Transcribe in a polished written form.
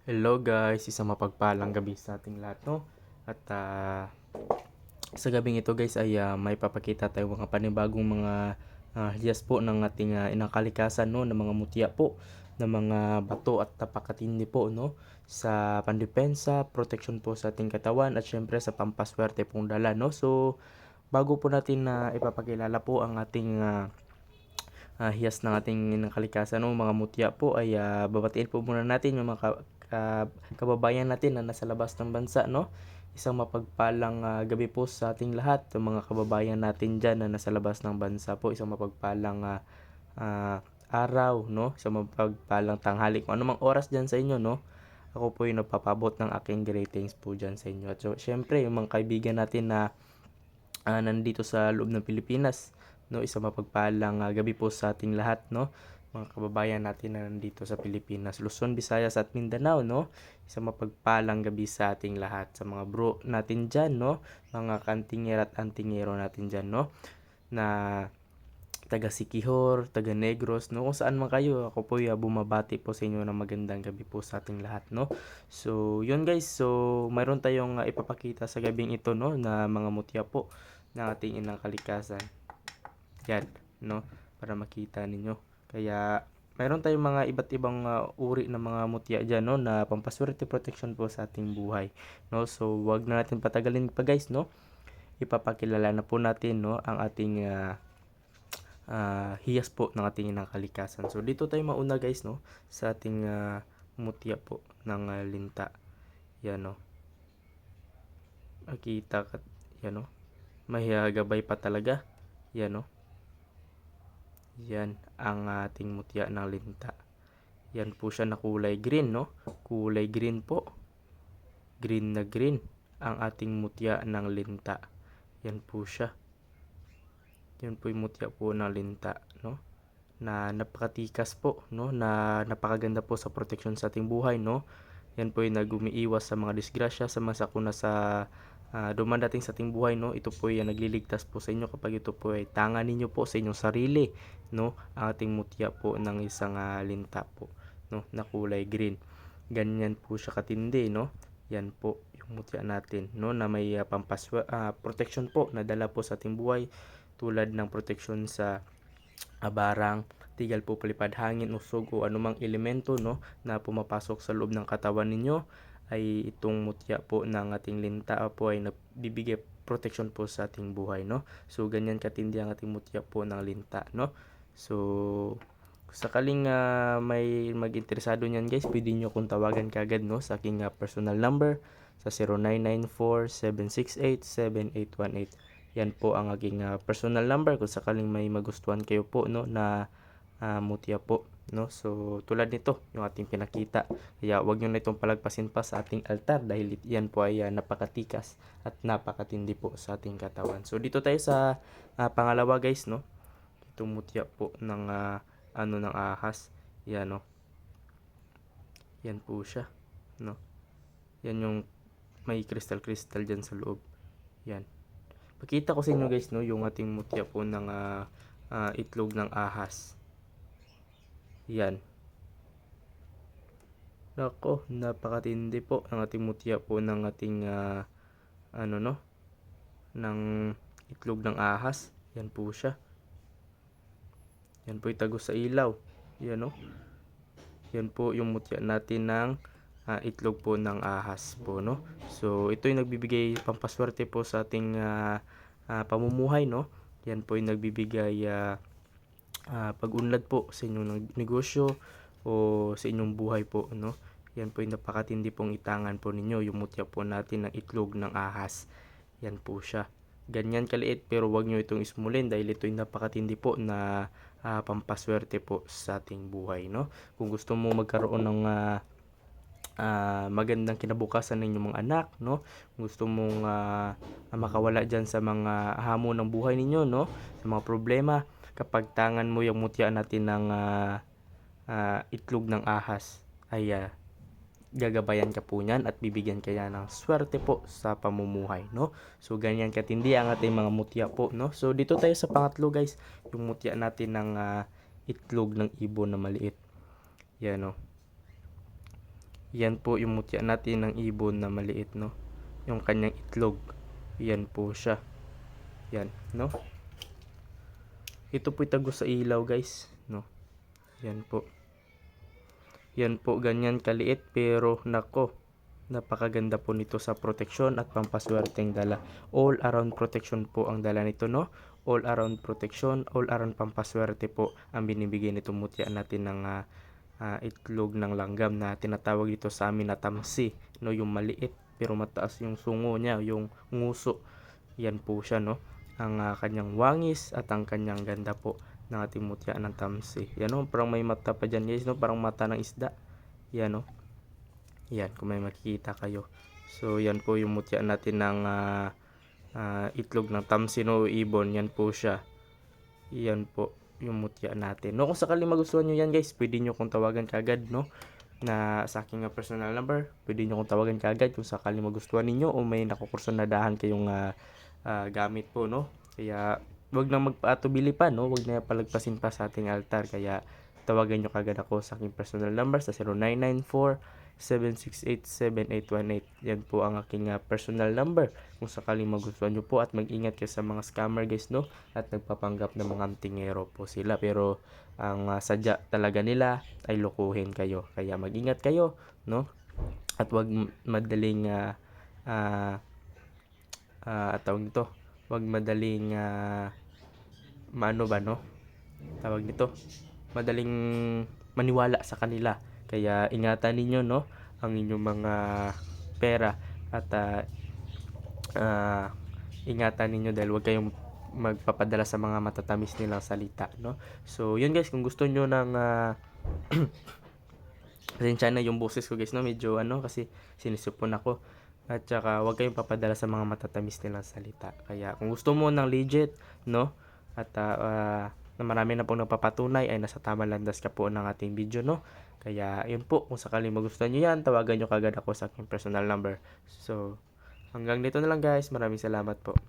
Hello guys, isang mapagpalang gabi sa ating lahat, no? At sa gabing ito guys ay may papakita tayo mga panibagong mga hiyas po ng ating inang kalikasan, no? Ng mga mutya po, ng mga bato at napakatindi po, no? Sa pandepensa, protection po sa ating katawan at syempre sa pampaswerte pong dala, no? So, bago po natin na ipapakilala po ang ating hiyas ng ating kalikasan o mga mutya po ay babatiin po muna natin yung mga kababayan natin na nasa labas ng bansa, no? Isang mapagpalang gabi po sa ating lahat, yung mga kababayan natin dyan na nasa labas ng bansa po. Isang mapagpalang araw, no? Isang mapagpalang tanghali, kung anumang oras dyan sa inyo, no? Ako po yung nagpapabot ng aking greetings po dyan sa inyo. At so, syempre, yung mga kaibigan natin na nandito sa loob ng Pilipinas, no? Isang mapagpalang gabi po sa ating lahat, no? Mga kababayan natin na nandito sa Pilipinas, Luzon, Visayas at Mindanao, no? Isang mapagpalang gabi sa ating lahat, sa mga bro natin diyan, no? Mga kantinger at antingero natin diyan, no? Na taga Siquijor, taga Negros, no? Kung saan man kayo, ako po bumabati po sa inyo ng magandang gabi po sa ating lahat, no? So, yun guys. So, mayroon tayong ipapakita sa gabing ito, no? Na mga mutya po ng ating inang kalikasan. Yan, no? Para makita ninyo. Kaya, mayroon tayong mga iba't ibang uri ng mga mutya dyan, no? Na pampaswerte protection po sa ating buhay, no? So, wag na natin patagalin pa guys, no? Ipapakilala na po natin, no? Ang ating hiyas po ng ating inang kalikasan. So, dito tayo mauna guys, no? Sa ating mutya po ng linta. Yan, no? Makita ka, yan, no? May gabay pa talaga. Yan, no? Yan ang ating mutya ng linta. Yan po siya na kulay green, no? Kulay green po. Green na green ang ating mutya ng linta. Yan po siya. Yan po yung mutya po ng linta, no? Na napakatikas po, no? Na napakaganda po sa protection sa ating buhay, no? Yan po yung nagumiiwas sa mga disgrasya, sa mga sakuna sa dumadating sa ating buhay, no? Ito po yung nagliligtas po sa inyo kapag ito po ay tangan ninyo po sa inyong sarili, no? Ang ating mutya po ng isang linta po, no? Na kulay green. Ganyan po siya katindi, no? Yan po yung mutya natin, no? Na may protection po na dala po sa ating buhay, tulad ng protection sa barang, tigal po, palipad, hangin, usog o anumang elemento, no, na pumapasok sa loob ng katawan ninyo, ay itong mutya po ng ating linta po ay nabibigay protection po sa ating buhay, no? So, ganyan katindi ang ating mutya po ng linta, no? So, sakaling may mag-interesado niyan guys, pwede nyo kong tawagan kagad, no, sa aking personal number sa 0994-768-7818. Yan po ang aking personal number kung sakaling may magustuhan kayo po, no, na mutya po, no. So, tulad nito yung ating pinakita. Kaya wag niyo na itong palagpasin pa sa ating altar dahil yan po ay napakatikas at napakatindi po sa ating katawan. So, dito tayo sa pangalawa guys, no. Itong mutya po ng ng ahas. Yan, no. Yan po siya, no. Yan yung may crystal dyan sa loob. Yan. Pakita ko sa inyo guys, no, yung ating mutya po ng itlog ng ahas. Yan. Nako, napakatindi po ang ating mutya po ng ating no, ng itlog ng ahas. Yan po siya. Yan po itagos sa ilaw. Yan, no. Yan po yung mutya natin ng itlog po ng ahas po, no. So, ito yung nagbibigay pampaswerte po sa ating pamumuhay, no. Yan po yung nagbibigay pag-unlad po sa inyong negosyo o sa inyong buhay po, no. Yan po yung napakatindi pong itangan po ninyo, yung mutya po natin ng itlog ng ahas. Yan po siya. Ganyan kaliit, pero wag nyo itong ismulin dahil ito yung napakatindi po na pampaswerte po sa ating buhay, no. Kung gusto mo magkaroon ng magandang kinabukasan ng inyong mga anak, no, gusto mong makawala dyan sa mga hamon ng buhay ninyo, no, sa mga problema, kapag tangan mo yung mutya natin ng itlog ng ahas, ay gagabayan ka po niyan at bibigyan kaya ng swerte po sa pamumuhay, no. So, ganyan katindi ang ating mga mutya po, no. So, dito tayo sa pangatlo guys, yung mutya natin ng itlog ng ibon na maliit. Yan, no. Yan po yung mutya natin ng ibon na maliit, no? Yung kanyang itlog. Yan po siya. Yan, no? Ito po itago sa ilaw, guys, no? Yan po. Yan po, ganyan kaliit, pero nako, napakaganda po nito sa proteksyon at pampaswerteng dala. All around protection po ang dala nito, no? All around protection, all around pampaswerte po ang binibigay nito mutya natin ng itlog ng langgam na tinatawag dito sa amin na tamsi, no? Yung maliit pero mataas yung sungo niya, yung nguso. Yan po siya, no? Ang kanyang wangis at ang kanyang ganda po ng ating mutya ng tamsi. Yan, no? Parang may mata pa dyan, guys, no? Parang mata ng isda. Yan, no? Yan, kung may makikita kayo. So, yan po yung mutya natin ng itlog ng tamsino o ibon. Yan po siya. Yan po yung mutya natin. No, kung sakali magustuhan nyo yan, guys, pwede nyo kong tawagan kagad, no? Na sa aking personal number. Pwede nyo kong tawagan kagad kung sakali magustuhan ninyo o may nakukursonadahan kayong gamit po, no? Kaya, wag na magpaatubili pa, no? Wag na palagpasin pa sa ating altar. Kaya, tawagan nyo kagad ako sa aking personal number sa 0994-768-7818. Yan po ang aking personal number. Kung sakaling magustuhan nyo po at mag-ingat kayo sa mga scammer, guys, no? At nagpapanggap ng mga antingero po sila. Pero ang sadya talaga nila ay lokohin kayo. Kaya mag-ingat kayo, no? At wag madaling tawag nito. Wag madaling maano ba, no? Tawag nito. Madaling maniwala sa kanila. Kaya ingatan ninyo, no, ang inyong mga pera at ingatan ninyo dahil wag kayong magpapadala sa mga matatamis nilang salita, no? So, yun, guys, kung gusto nyo ng pasensya na yung boses ko, guys, no, medyo kasi sinisipon ako. At saka wag kayong papadala sa mga matatamis nilang salita. Kaya kung gusto mo ng legit, no, at na marami na pong napapatunay ay nasa tamang landas ka po ng ating video, no. Kaya yun po, kung sakaling magustuhan nyo yan, tawagan nyo kagad ako sa aking personal number. So, hanggang dito na lang, guys. Maraming salamat po.